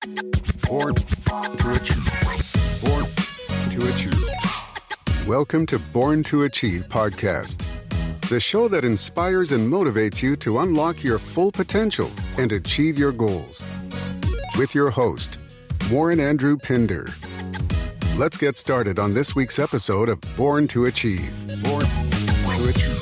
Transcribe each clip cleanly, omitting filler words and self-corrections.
Born to Achieve. Born to Achieve. Welcome to Born to Achieve podcast, the show that inspires and motivates you to unlock your full potential and achieve your goals. With your host, Warren Andrew Pinder. Let's get started on this week's episode of Born to Achieve. Born to Achieve.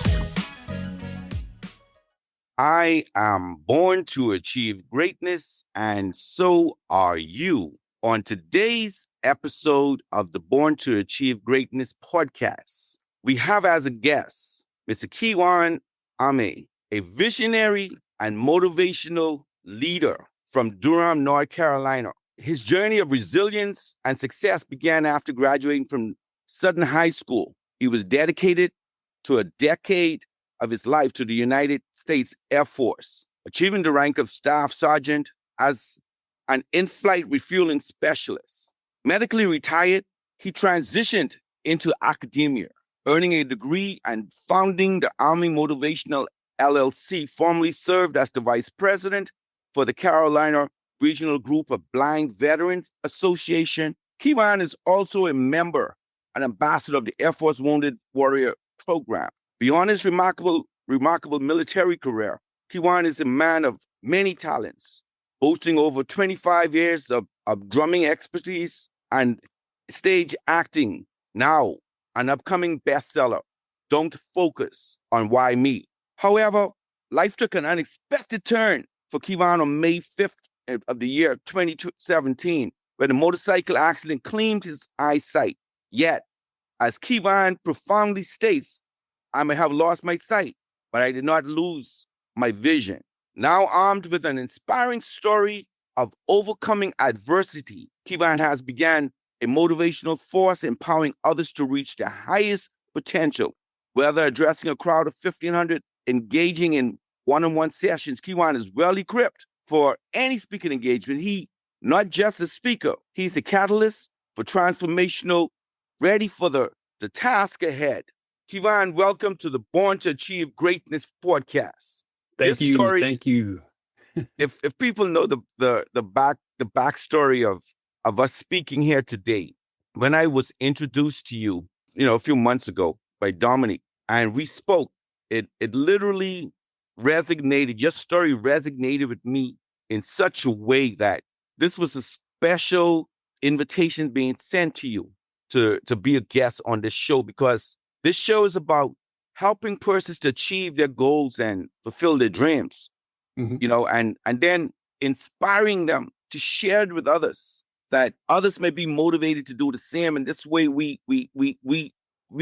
I am born to achieve greatness, and so are you. On today's episode of the Born to Achieve Greatness podcast, we have as a guest Mr. Kijuan Amey, a visionary and motivational leader from Durham, North Carolina. His journey of resilience and success began after graduating from Southern High School. He was dedicated to a decade of his life to the United States Air Force, achieving the rank of Staff Sergeant as an in-flight refueling specialist. Medically retired, he transitioned into academia, earning a degree and founding the Amey Motivational LLC, formerly served as the vice president for the Carolina Regional Group of Blind Veterans Association. Kijuan is also a member and ambassador of the Air Force Wounded Warrior Program. Beyond his remarkable military career, Kijuan is a man of many talents, boasting over 25 years of drumming expertise and stage acting. Now, an upcoming bestseller, Don't Focus on Why Me. However, life took an unexpected turn for Kijuan on May 5th of the year 2017, when a motorcycle accident claimed his eyesight. Yet, as Kijuan profoundly states, I may have lost my sight, but I did not lose my vision. Now armed with an inspiring story of overcoming adversity, Kijuan has begun a motivational force empowering others to reach their highest potential. Whether addressing a crowd of 1,500, engaging in one-on-one sessions, Kijuan is well equipped for any speaking engagement. He, not just a speaker, he's a catalyst for transformational, ready for the task ahead. Kijuan, welcome to the Born to Achieve Greatness podcast. Thank you. if people know the backstory of us speaking here today, when I was introduced to you, a few months ago by Dominic, and we spoke, it literally resonated. Your story resonated with me in such a way that this was a special invitation being sent to you to be a guest on this show, because this show is about helping persons to achieve their goals and fulfill their dreams, and then inspiring them to share it with others, that others may be motivated to do the same. And this way we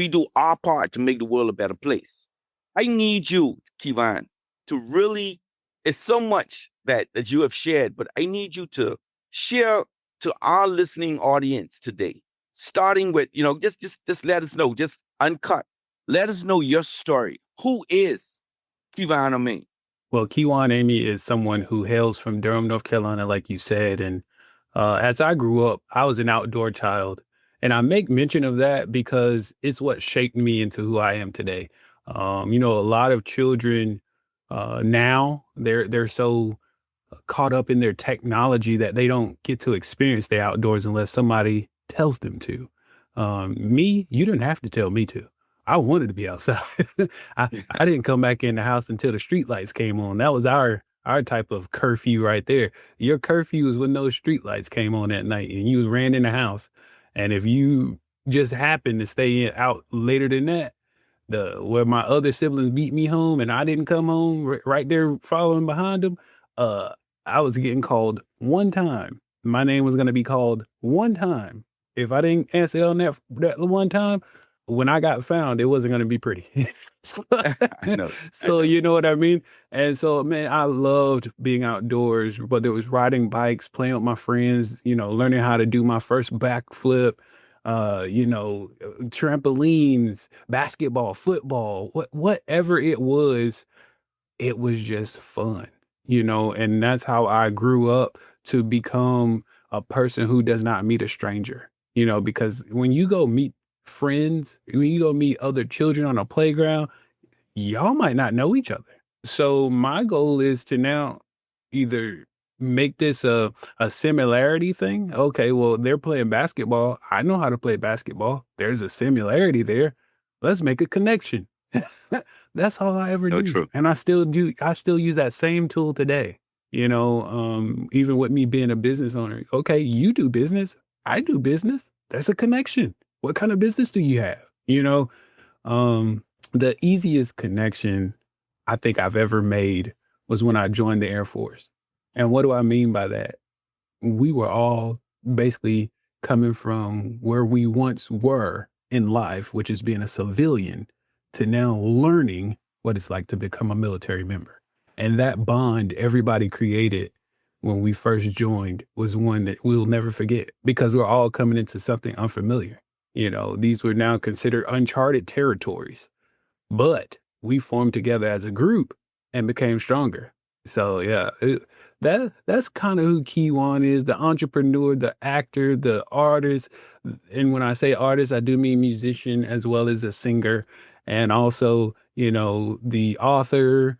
do our part to make the world a better place. I need you, Kijuan, to really, it's so much that you have shared, but I need you to share to our listening audience today, starting with, just let us know, just uncut. Let us know your story. Who is Kijuan Amey? Well, Kijuan Amey is someone who hails from Durham, North Carolina, like you said. And as I grew up, I was an outdoor child. And I make mention of that because it's what shaped me into who I am today. A lot of children now, they're so caught up in their technology that they don't get to experience the outdoors unless somebody tells them to. Me, you didn't have to tell me to. I wanted to be outside. I didn't come back in the house until the street lights came on. That was our type of curfew right there. Your curfew was when those street lights came on at night and you ran in the house. And if you just happened to stay out later than that, where my other siblings beat me home and I didn't come home right there following behind them, I was getting called one time. My name was going to be called one time. If I didn't answer on that one time, when I got found, it wasn't going to be pretty. I know. So you know what I mean? And so, man, I loved being outdoors, whether it was riding bikes, playing with my friends, learning how to do my first backflip, trampolines, basketball, football, whatever it was just fun, and that's how I grew up to become a person who does not meet a stranger, because when you go meet friends, when you go meet other children on a playground, y'all might not know each other. So my goal is to now either make this a similarity thing. Okay, well, they're playing basketball. I know how to play basketball. There's a similarity there. Let's make a connection. That's all I ever No, do. true. And I still use that same tool today. Even with me being a business owner. Okay, you do business. I do business. There's a connection. What kind of business do you have? Um, the easiest connection I think I've ever made was when I joined the Air Force. And what do I mean by that? We were all basically coming from where we once were in life, which is being a civilian, to now learning what it's like to become a military member. And that bond everybody created when we first joined was one that we'll never forget because we're all coming into something unfamiliar. These were now considered uncharted territories, but we formed together as a group and became stronger. So yeah, that's kind of who Kijuan is, the entrepreneur, the actor, the artist. And when I say artist, I do mean musician as well as a singer and also, the author.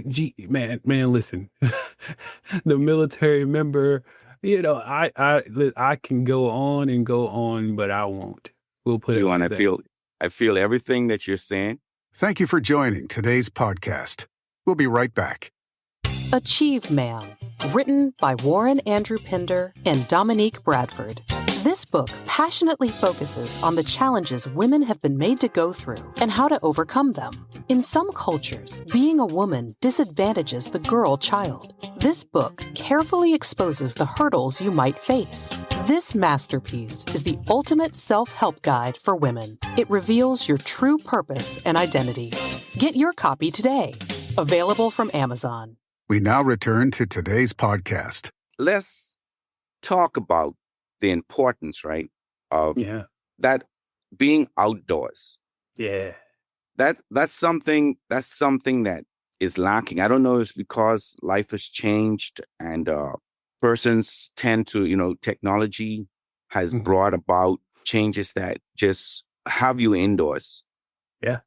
Gee, man, listen, the military member, I can go on and go on, but I won't. We'll put it You and like that. I feel everything that you're saying. Thank you for joining today's podcast. We'll be right back. Achieve Man, written by Warren Andrew Pinder and Dominique Bradford. This book passionately focuses on the challenges women have been made to go through and how to overcome them. In some cultures, being a woman disadvantages the girl child. This book carefully exposes the hurdles you might face. This masterpiece is the ultimate self-help guide for women. It reveals your true purpose and identity. Get your copy today. Available from Amazon. We now return to today's podcast. Let's talk about the importance, right, of that being outdoors. Yeah. That's something that is lacking. I don't know if it's because life has changed and persons tend to, technology has brought about changes that just have you indoors. Yeah.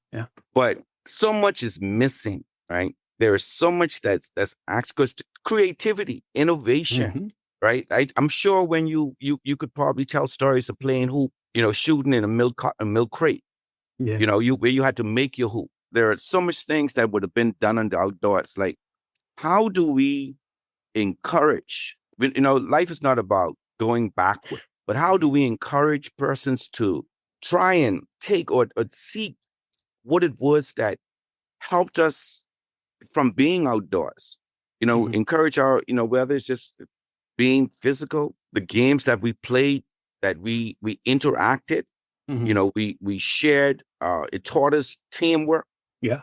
But so much is missing, right? There is so much that's actually creativity, innovation, right? I'm sure when you could probably tell stories of playing hoop, shooting in a milk crate, Yeah. where you had to make your hoop. There are so much things that would have been done in the outdoors. Like, how do we encourage? Life is not about going backward, but how do we encourage persons to try and take or seek what it was that helped us from being outdoors? Encourage our, whether it's just being physical, the games that we played, that we interacted, we shared, it taught us teamwork. Yeah.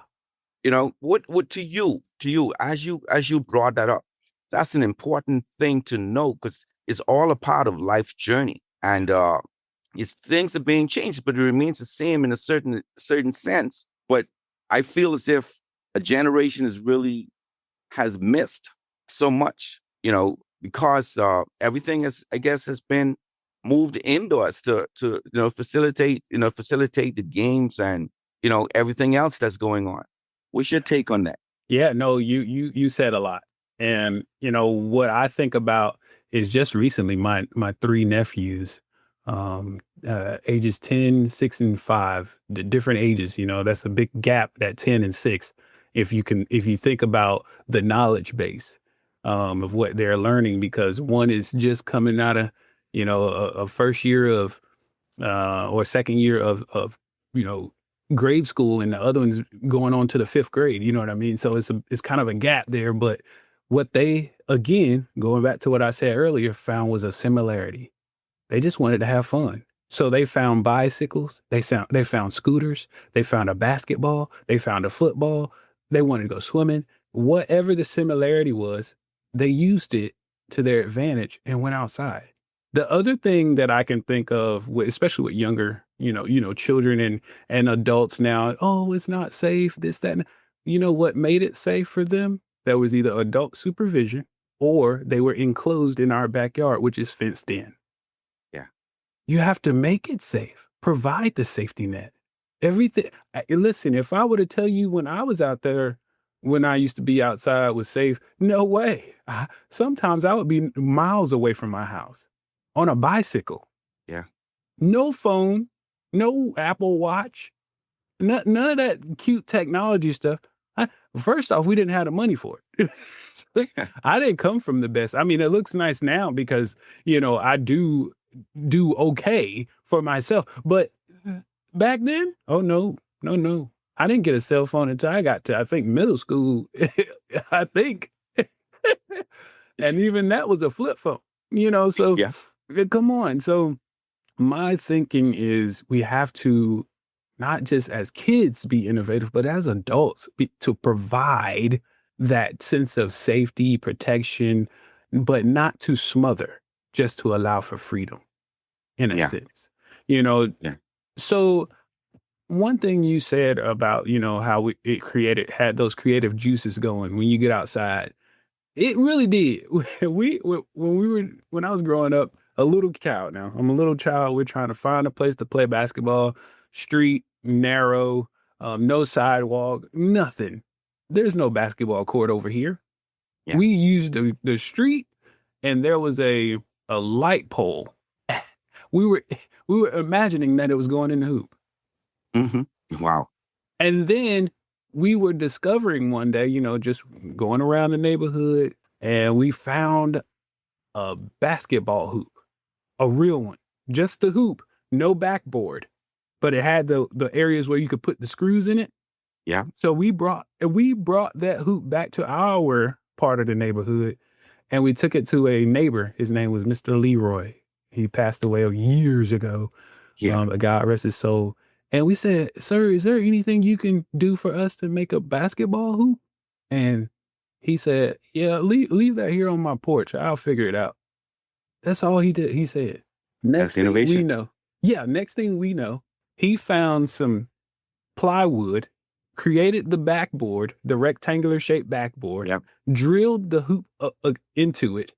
What to you as you brought that up, that's an important thing to know because it's all a part of life's journey. And it's things are being changed, but it remains the same in a certain sense. But I feel as if a generation has missed so much, because everything has been moved indoors to facilitate the games and everything else that's going on. What's your take on that? Yeah, no, you said a lot. And what I think about is just recently my three nephews, ages 10, 6, and 5, the different ages, that's a big gap, that 10 and 6. If you think about the knowledge base of what they're learning, because one is just coming out of, a first year of or second year of grade school, and the other one's going on to the 5th grade. You know what I mean? So it's kind of a gap there. But what they, again, going back to what I said earlier, found was a similarity. They just wanted to have fun. So they found bicycles, they found scooters, they found a basketball, they found a football, they wanted to go swimming. Whatever the similarity was, they used it to their advantage and went outside. The other thing that I can think of, especially with younger, children and adults now, oh, it's not safe, this, that. And, what made it safe for them? There was either adult supervision or they were enclosed in our backyard, which is fenced in. Yeah. You have to make it safe, provide the safety net. Everything. Listen, if I were to tell you when I was out there, when I used to be outside was safe. No way. Sometimes I would be miles away from my house on a bicycle. Yeah. No phone, no Apple Watch, none of that cute technology stuff. First off, we didn't have the money for it. I didn't come from the best. I mean, it looks nice now because, I do okay for myself. But back then, oh, no. I didn't get a cell phone until I got to, I think, middle school. I think. And even that was a flip phone, so Yeah. come on. So my thinking is we have to not just as kids be innovative, but as adults to provide that sense of safety, protection, but not to smother, just to allow for freedom in a Yeah. sense, Yeah. So one thing you said about, how had those creative juices going when you get outside, it really did. When I was growing up, a little child now, I'm a little child. We're trying to find a place to play basketball, street, narrow, no sidewalk, nothing. There's no basketball court over here. Yeah. We used the street, and there was a light pole. We were imagining that it was going in the hoop. Mm-hmm. Wow. And then we were discovering one day, just going around the neighborhood, and we found a basketball hoop, a real one, just the hoop, no backboard, but it had the areas where you could put the screws in it. Yeah. So we brought that hoop back to our part of the neighborhood, and we took it to a neighbor. His name was Mr. Leroy. He passed away years ago. Yeah. God rest his soul. And we said, "Sir, is there anything you can do for us to make a basketball hoop?" And he said, "Yeah, leave that here on my porch. I'll figure it out." That's all he did. He said, That's innovation. Next thing we know, he found some plywood, created the backboard, the rectangular shaped backboard, Yep. drilled the hoop into it.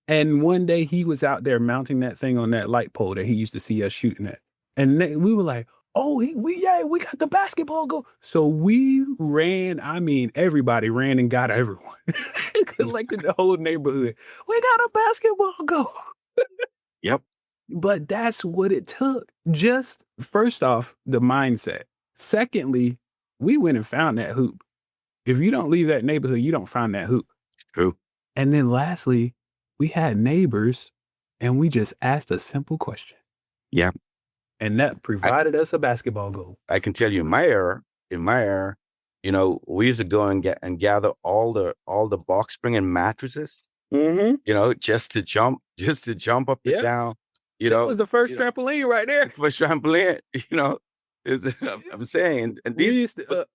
And one day he was out there mounting that thing on that light pole that he used to see us shooting at. And we were like, "Oh, we got the basketball goal." So we ran. I mean, everybody ran and got everyone. Collected the whole neighborhood. We got a basketball goal. Yep. But that's what it took. Just first off, the mindset. Secondly, we went and found that hoop. If you don't leave that neighborhood, you don't find that hoop. True. And then lastly, we had neighbors, and we just asked a simple question. Yeah. And that provided us a basketball goal. I can tell you in my era, we used to go and gather all the box spring and mattresses, just to jump up and down. That was the first trampoline right there. First trampoline, I'm saying, and these used to,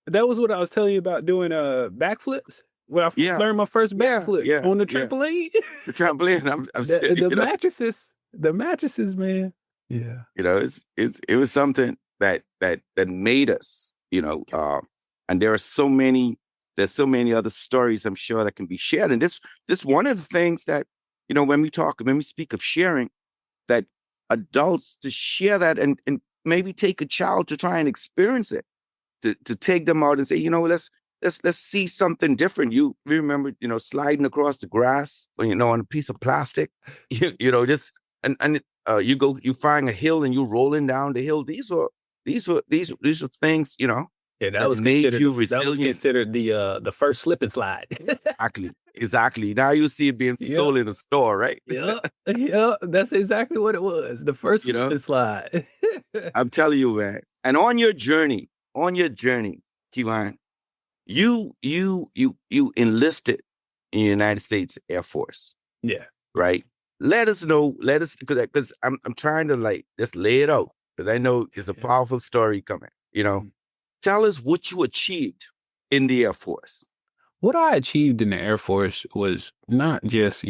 that was what I was telling you about doing backflips. When I learned my first backflip on the trampoline. The trampoline. I'm saying, the mattresses, man. Yeah. It was something that made us, and there's so many other stories I'm sure that can be shared. And this one of the things that, when we speak of sharing, that adults to share that and maybe take a child to try and experience it, to take them out and say, let's see something different. You remember, sliding across the grass, on a piece of plastic, just you find a hill and you rolling down the hill. These were things, that was made considered, you resilient. That was considered the first slip and slide. Exactly. Now you see it being sold in a store, right? Yeah, that's exactly what it was. The first slip and slide. I'm telling you, man. And on your journey, Kijuan, you enlisted in the United States Air Force. Yeah. Right. Let us because I'm trying to just lay it out, because I know it's a powerful story coming. Tell us what you achieved in the Air Force. What I achieved in the Air Force was not just,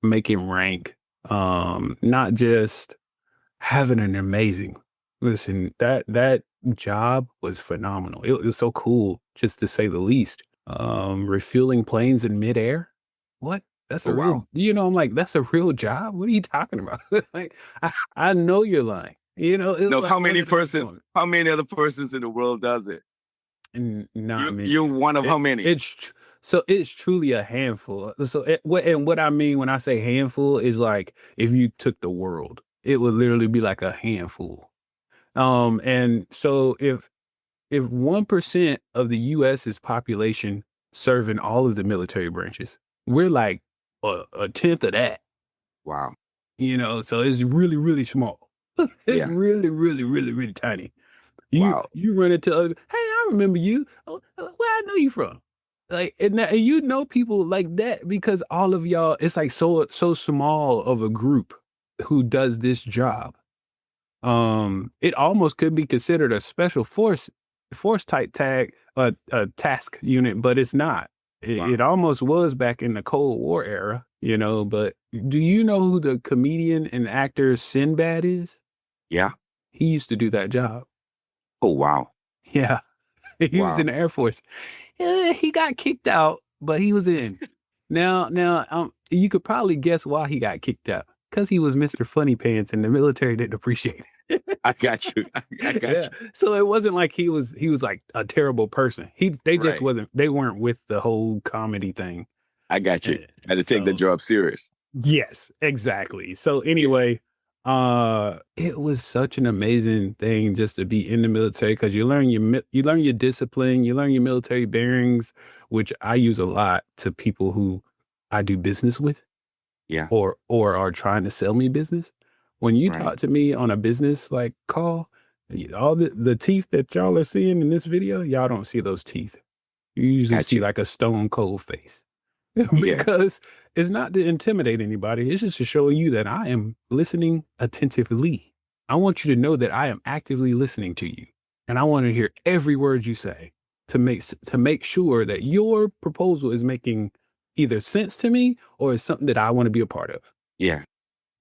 making rank, not just having an amazing, listen, that job was phenomenal. It was so cool, just to say the least. Refueling planes in midair. What? That's a real, I'm like, that's a real job? What are you talking about? I know you're lying. How many other persons in the world does it? Not many. You're one of how many? So it's truly a handful. So what I mean when I say handful is like if you took the world, it would literally be like a handful. And so if 1% of the US's population serve in all of the military branches, we're like a tenth of that. Wow. So it's really, really small. It's Yeah. really, really, really, really tiny. Wow. You run into other, hey, I remember you. Oh, where I know you from? Like, and you know people like that because all of y'all, it's like so small of a group who does this job. It almost could be considered a special force type task unit, but it's not. Wow. It almost was back in the Cold War era, but do you know who the comedian and actor Sinbad is? Yeah. He used to do that job. Oh, wow. Yeah. He was in the Air Force. He got kicked out, but he was in. Now, you could probably guess why he got kicked out. Because he was Mr. Funny Pants and the military didn't appreciate it. I got you. I got you. So it wasn't like he was like a terrible person. They just Right. they weren't with the whole comedy thing. I got you. I had to take the job serious. Yes, exactly. So anyway, it was such an amazing thing just to be in the military because you learn your discipline, you learn your military bearings, which I use a lot to people who I do business with. Yeah. Or are trying to sell me business. When you Right. talk to me on a business like call, all the teeth that y'all are seeing in this video, y'all don't see those teeth. You usually Got see you. like a stone cold face. Yeah. Because it's not to intimidate anybody. It's just to show you that I am listening attentively. I want you to know that I am actively listening to you. And I want to hear every word you say to make sure that your proposal is making either sense to me or is something that I want to be a part of. Yeah.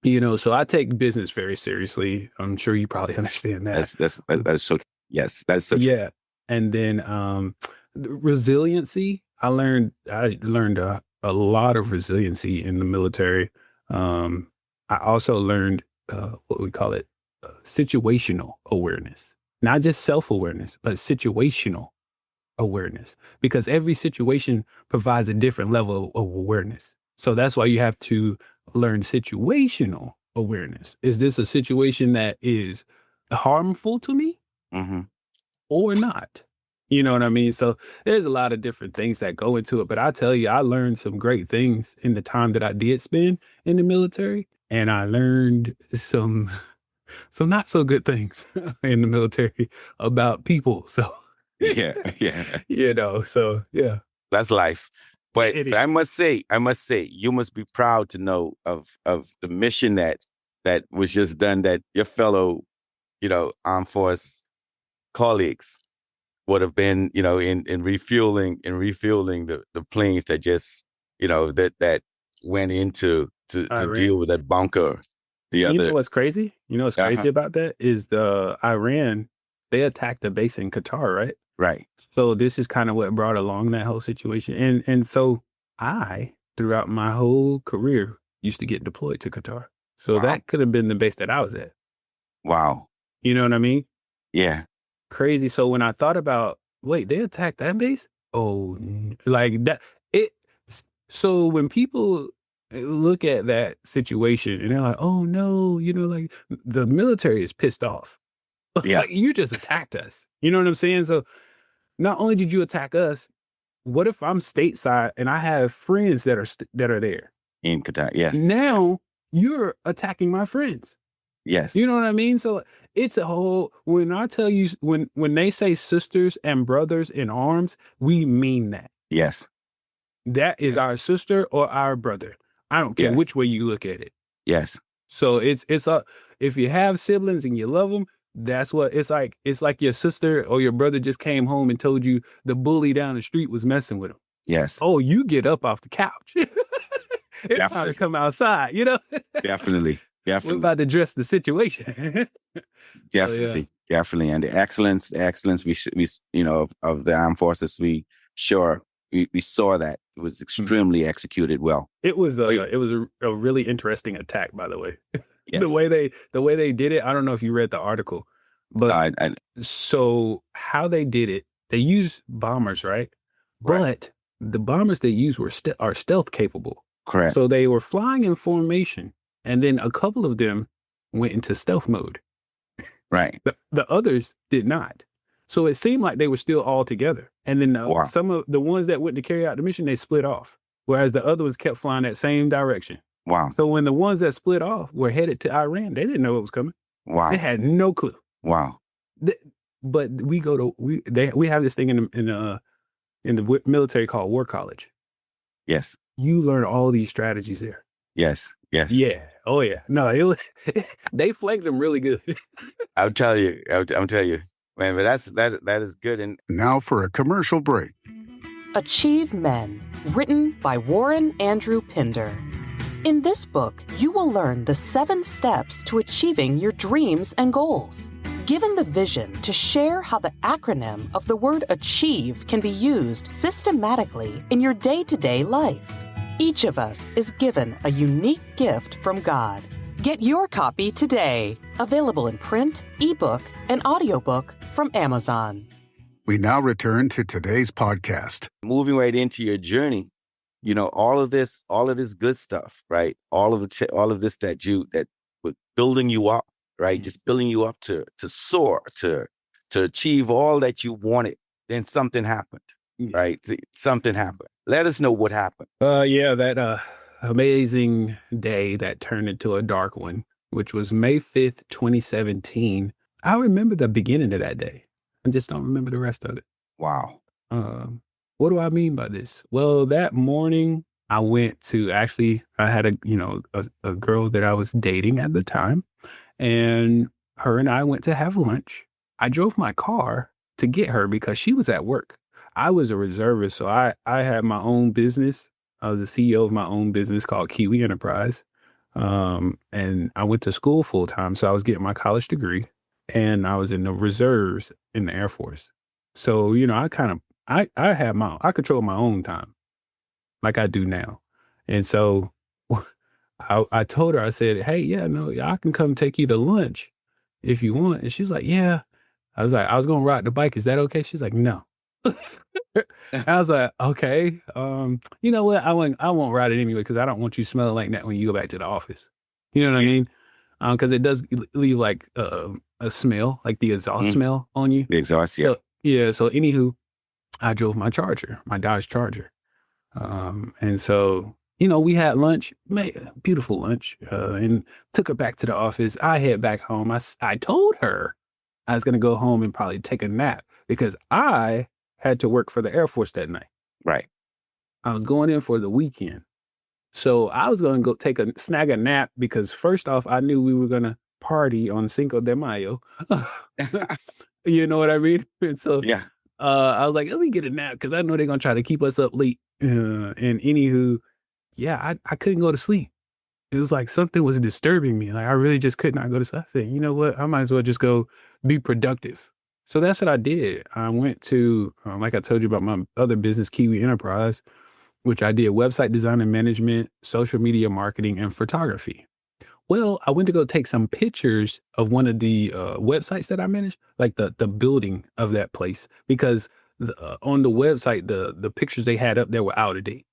So I take business very seriously. I'm sure you probably understand that. That's so. Yes, that's so. Yeah. And then resiliency. I learned a lot of resiliency in the military. I also learned what we call it situational awareness, not just self-awareness, but situational awareness, because every situation provides a different level of awareness. So that's why you have to learn situational awareness. Is this a situation that is harmful to me Mm-hmm. or not? You know what I mean? So there's a lot of different things that go into it. But I tell you, I learned some great things in the time that I did spend in the military. And I learned some not so good things in the military about people. So Yeah. Yeah. so yeah. That's life. But It I is. must say, you must be proud to know of the mission that was just done, that your fellow, armed force colleagues would have been, in refueling the planes that just, that went into to Iran. deal with that bunker. You know what's crazy? You know what's crazy about that is the Iran, they attacked a base in Qatar, right? Right. So this is kind of what brought along that whole situation. And so I, throughout my whole career, used to get deployed to Qatar. So Wow. that could have been the base that I was at. Wow. You know what I mean? Yeah. Crazy. So when I thought about, wait, they attacked that base? Oh, like that. So when people look at that situation and they're like, oh no, like the military is pissed off. Yeah. Like, you just attacked us. You know what I'm saying? So not only did you attack us, what if I'm stateside and I have friends that are there? In Qatar. Yes. Now you're attacking my friends. Yes. You know what I mean? So it's a whole, when I tell you, when they say sisters and brothers in arms, we mean that. Yes. That is our sister or our brother. I don't care which way you look at it. Yes. So it's if you have siblings and you love them, that's what it's like. It's like your sister or your brother just came home and told you the bully down the street was messing with him. Yes. Oh, you get up off the couch. It's time to come outside, Definitely. We're about to address the situation. Definitely. Definitely. And the excellence of the armed forces, we saw that it was extremely executed well. It was a really interesting attack, by the way. Yes. The way they did it. I don't know if you read the article, but so how they did it they use bombers, right? Right. But the bombers they use are stealth capable. Correct. So they were flying in formation, and then a couple of them went into stealth mode. Right. The others did not. So it seemed like they were still all together. And then Wow. some of the ones that went to carry out the mission, they split off, whereas the other ones kept flying that same direction. Wow. So when the ones that split off were headed to Iran, they didn't know it was coming. Wow. They had no clue. Wow. But we have this thing in the military called War College. Yes. You learn all these strategies there. Yes. Yes. Yeah. Oh yeah. No, they flanked them really good. I'll tell you. I'm telling you, man. But that is good. And Now for a commercial break. Achieve Men, written by Warren Andrew Pinder. In this book, you will learn the 7 steps to achieving your dreams and goals. Given the vision to share how the acronym of the word achieve can be used systematically in your day-to-day life. Each of us is given a unique gift from God. Get your copy today. Available in print, ebook, and audiobook from Amazon. We now return to today's podcast. moving right into your journey, you know, all of this good stuff, right? All of this that was building you up, right? Just building you up to soar, to achieve all that you wanted. Then something happened, right? Something happened. Let us know what happened. Yeah, that amazing day that turned into a dark one, which was May 5th, 2017. I remember the beginning of that day. I just don't remember the rest of it. Wow. What do I mean by this? Well, that morning I had a girl that I was dating at the time, and her and I went to have lunch. I drove my car to get her because she was at work. I was a reservist, so I had my own business. I was the CEO of my own business called Kijuan Enterprise. And I went to school full time. So I was getting my college degree, and I was in the reserves in the Air Force. So, you know, I control my own time like I do now. And so I told her, I said, hey, yeah, no, I can come take you to lunch if you want. And she's like, yeah. I was like, I was going to ride the bike. Is that okay? She's like, no. I was like, okay. You know what? I won't ride it anyway because I don't want you smelling like that when you go back to the office. You know what I mean? Because it does leave like a smell, like the exhaust smell on you. The exhaust, yeah. So anywho, I drove my Dodge Charger. And so, you know, we had lunch, beautiful lunch, and took her back to the office. I head back home. I told her I was going to go home and probably take a nap because I had to work for the Air Force that night. Right. I was going in for the weekend. So I was going to go snag a nap because first off, I knew we were going to party on Cinco de Mayo. You know what I mean? And so Yeah. I was like, let me get a nap because I know they're going to try to keep us up late. And anywho, yeah, I couldn't go to sleep. It was like something was disturbing me. Like I really just could not go to sleep. I said, you know what? I might as well just go be productive. So that's what I did. I went to, like I told you about my other business, Kiwi Enterprise, which I did website design and management, social media marketing, and photography. Well, I went to go take some pictures of one of the websites that I managed, like the building of that place, because on the website, the pictures they had up there were out of date,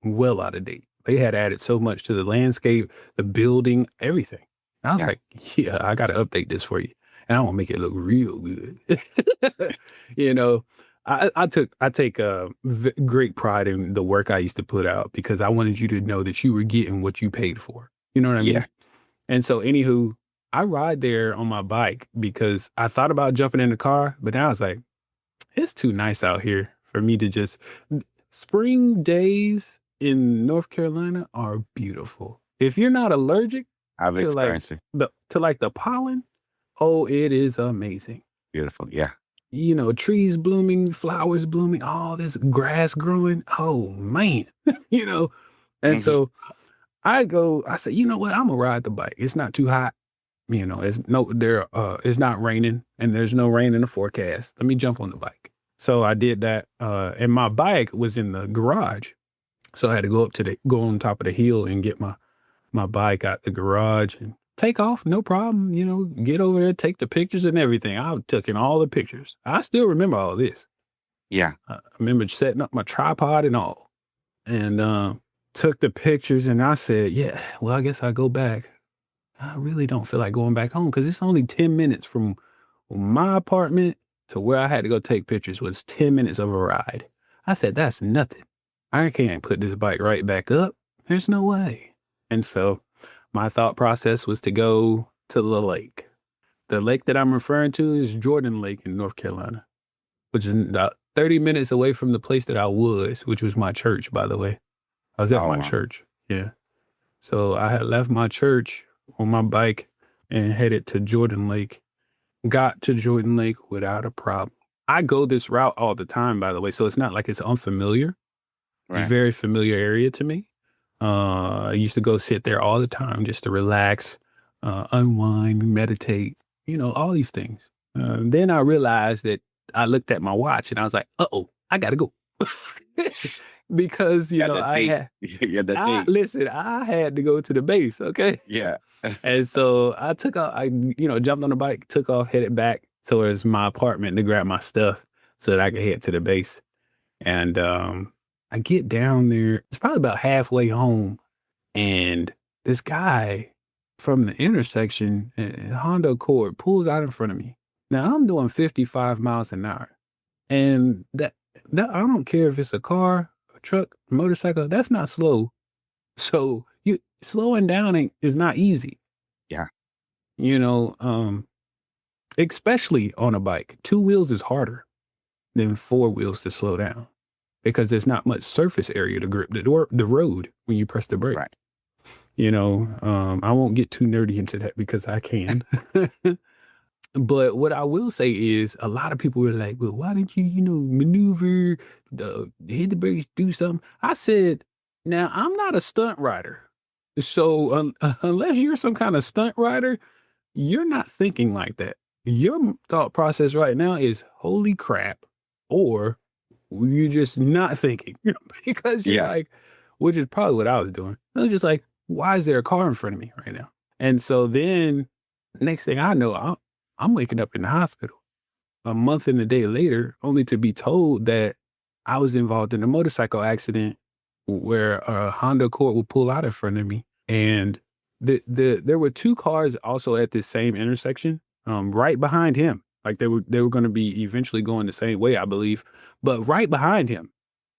well out of date. They had added so much to the landscape, the building, everything. And I was like, yeah, I got to update this for you. And I want to make it look real good. You know, I take great pride in the work I used to put out because I wanted you to know that you were getting what you paid for. You know what I mean? Yeah. And so anywho, I ride there on my bike because I thought about jumping in the car, but now I was like, it's too nice out here for me to just, spring days in North Carolina are beautiful. If you're not allergic I've to experienced it. the pollen, oh, it is amazing. Beautiful. Yeah. You know, trees blooming, flowers blooming, all this grass growing. Oh man, you know. And so I said, you know what? I'm gonna ride the bike. It's not too hot. You know, it's not raining and there's no rain in the forecast. Let me jump on the bike. So I did that. And my bike was in the garage. So I had to go on top of the hill and get my bike out the garage and take off. No problem. You know, get over there, take the pictures and everything. I took in all the pictures. I still remember all this. Yeah. I remember setting up my tripod and all, and took the pictures. And I said, yeah, well, I guess I'll go back. I really don't feel like going back home because it's only 10 minutes from my apartment to where I had to go take pictures was 10 minutes of a ride. I said, that's nothing. I can't put this bike right back up. There's no way. And so my thought process was to go to the lake. The lake that I'm referring to is Jordan Lake in North Carolina, which is about 30 minutes away from the place that I was, which was my church, by the way. I was at my church. Yeah. So I had left my church on my bike and headed to Jordan Lake. Got to Jordan Lake without a problem. I go this route all the time, by the way, so it's not like it's unfamiliar. Right. It's a very familiar area to me. I used to go sit there all the time just to relax, unwind, meditate, all these things. Then I realized that I looked at my watch and I was like, uh-oh, I got to go. Because, I had to go to the base, okay? Yeah. And so I took off, jumped on the bike, took off, headed back towards my apartment to grab my stuff so that I could head to the base. And I get down there, it's probably about halfway home, and this guy from the intersection, a Honda Accord, pulls out in front of me. Now I'm doing 55 miles an hour. And that I don't care if it's a car, a truck, a motorcycle, that's not slow. So slowing down is not easy. Yeah. Especially on a bike. 2 wheels is harder than 4 wheels to slow down because there's not much surface area to grip the road when you press the brake. Right. I won't get too nerdy into that because I can. But what I will say is a lot of people were like, well, why didn't you, maneuver, hit the brakes, do something? I said, now I'm not a stunt rider. So unless you're some kind of stunt rider, you're not thinking like that. Your thought process right now is, holy crap, or you're just not thinking because you're like, which is probably what I was doing. I was just like, why is there a car in front of me right now? And so then next thing I know, I'm waking up in the hospital a month and a day later, only to be told that I was involved in a motorcycle accident where a Honda Accord would pull out in front of me. And there were 2 cars also at this same intersection, right behind him. Like they were going to be eventually going the same way, I believe. But right behind him,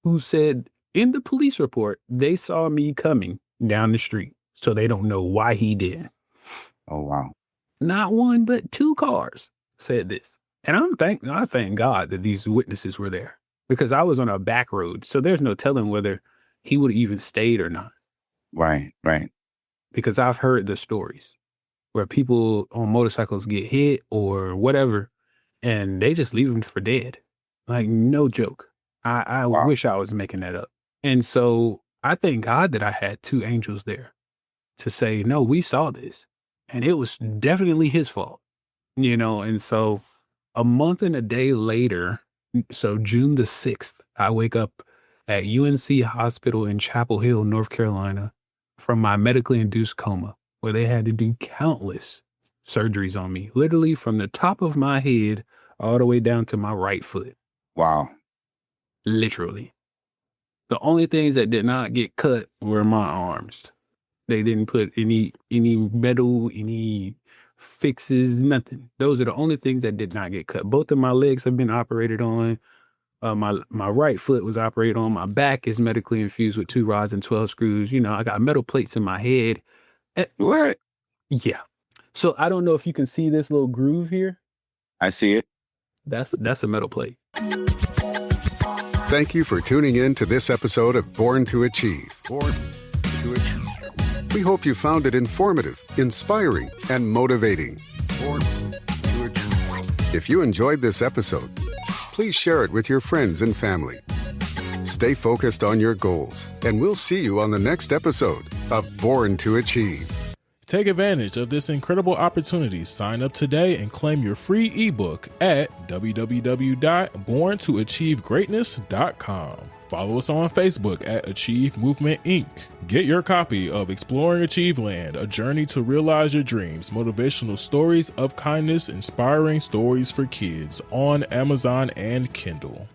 who said in the police report, they saw me coming down the street. So they don't know why he did. Oh, wow. Not 1, but 2 cars said this. And I thank God that these witnesses were there because I was on a back road. So there's no telling whether he would have even stayed or not. Right. Because I've heard the stories where people on motorcycles get hit or whatever, and they just leave them for dead. Like, no joke. I wish I was making that up. And so I thank God that I had 2 angels there to say, no, we saw this. And it was definitely his fault, and so a month and a day later, so June the 6th, I wake up at UNC Hospital in Chapel Hill, North Carolina, from my medically induced coma, where they had to do countless surgeries on me, literally from the top of my head all the way down to my right foot. Wow. Literally. The only things that did not get cut were my arms. They didn't put any metal, any fixes, nothing. Those are the only things that did not get cut. Both of my legs have been operated on. My right foot was operated on. My back is medically infused with 2 rods and 12 screws. I got metal plates in my head. What? Yeah. So I don't know if you can see this little groove here. I see it. That's a metal plate. Thank you for tuning in to this episode of Born to Achieve. Born to Achieve. We hope you found it informative, inspiring, and motivating. Born to Achieve. If you enjoyed this episode, please share it with your friends and family. Stay focused on your goals, and we'll see you on the next episode of Born to Achieve. Take advantage of this incredible opportunity. Sign up today and claim your free ebook at www.borntoachievegreatness.com. Follow us on Facebook at Achieve Movement Inc. Get your copy of Exploring Achieveland, A Journey to Realize Your Dreams, Motivational Stories of Kindness, Inspiring Stories for Kids on Amazon and Kindle.